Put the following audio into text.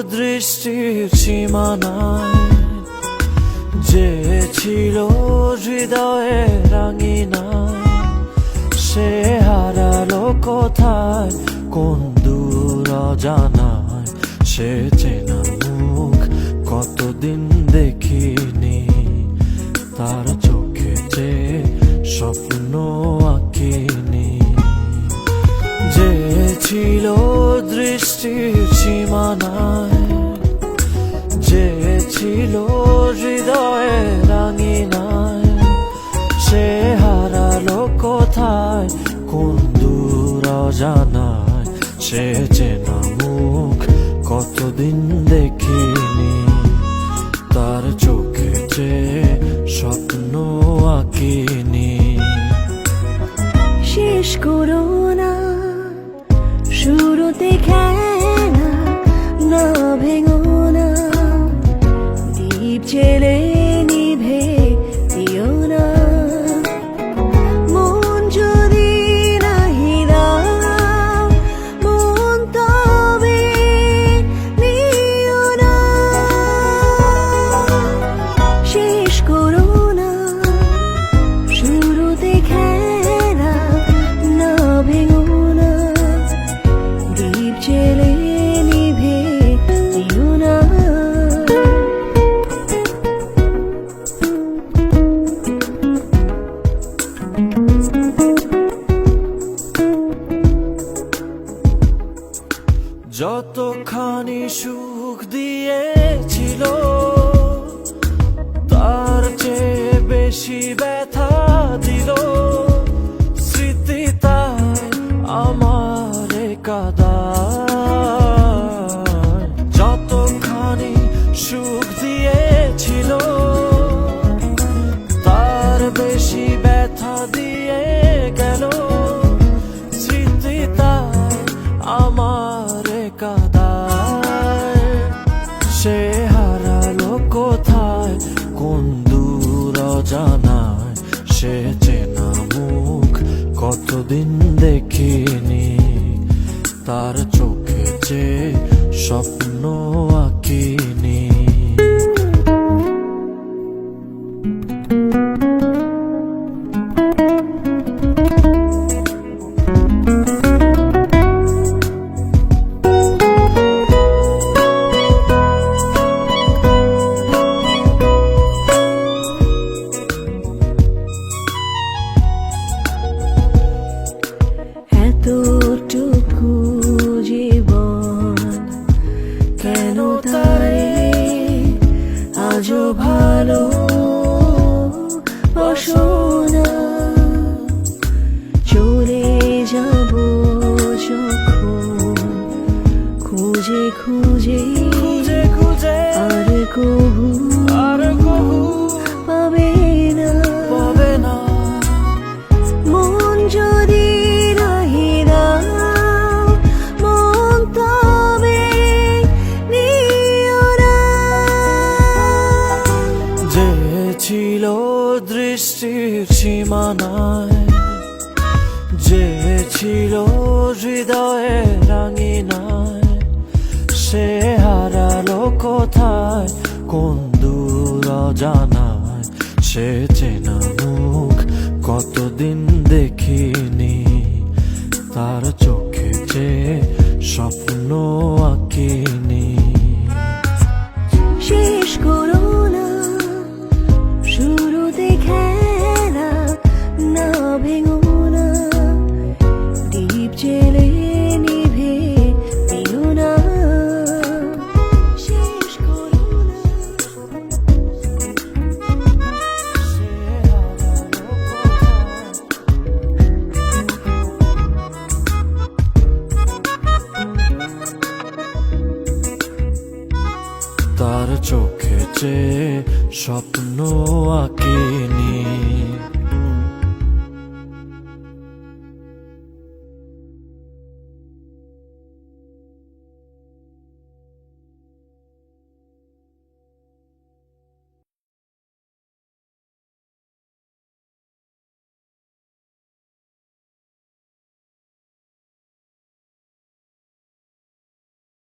দৃষ্টির সীমানায়, যে ছিল হৃদয়ে রাঙিনায়, সে হারালো কোথায় কোন দূর অজানায়। সে চেনা মুখ কতদিন দেখিনি, তার চোখে যে স্বপ্ন আঁকিনি। যে ছিল দৃষ্টির সীমানায়, যে ছিল হৃদয়ে রাঙিনায়, সে হারালো কোথায় কোন দূর অজানায়। সে চেনা মুখ কতদিন দেখিনি, তার চোখে যে স্বপ্ন আঁকিনি। শেষ করো না শুরুতে খেলা, না ভেঙো না দ্বীপ জেলে নিভে দিও না। মন যদি নাহি দাও, মন তবে নিও না। শেষ করো না শুরুতে খেলা, না ভেঙো না দ্বীপ জেলে নিভে দিও না। যতখানি সুখ দিয়েছিল, তার চেয়ে বেশি ব্যথা দিল। স্মৃতি তাই আমারে কাঁদায়। যতখানি সুখ দিয়েছিল, তার বেশি ব্যথা দিয়ে গেল। স্মৃতি তাই আমারে কাঁদায়। সে হারালো কোথায় কোন দূর অজানায়। সে চেনা মুখ কতদিন দেখিনি, তার চোখে যে স্বপ্ন আঁকিনি। এতটুকু জীবন কেন তারে আজও ভালো বাসো না। চলে যাব যখন খুঁজে খুঁজে খুঁজে খুঁজে আর কবু পাবে না, পাবে না। মন যদি নাহি দাও, মন তবে নিও না। যে ছিল দৃষ্টির সীমানায়, যে ছিল হৃদয়ে রাঙিনায়, সে হারালো কোথায় কোন দূর অজানায়। সে চেনা মুখ কতদিন দেখিনি, তার চোখে যে স্বপ্ন আঁকিনি। শেষ করো না শুরুতে খেলা, না ভেঙো না দ্বীপ জেলে নিভে দিও না। শেষ করো না। সে হারালো কোথায়, তার চোখে যে স্বপ্ন আঁকি।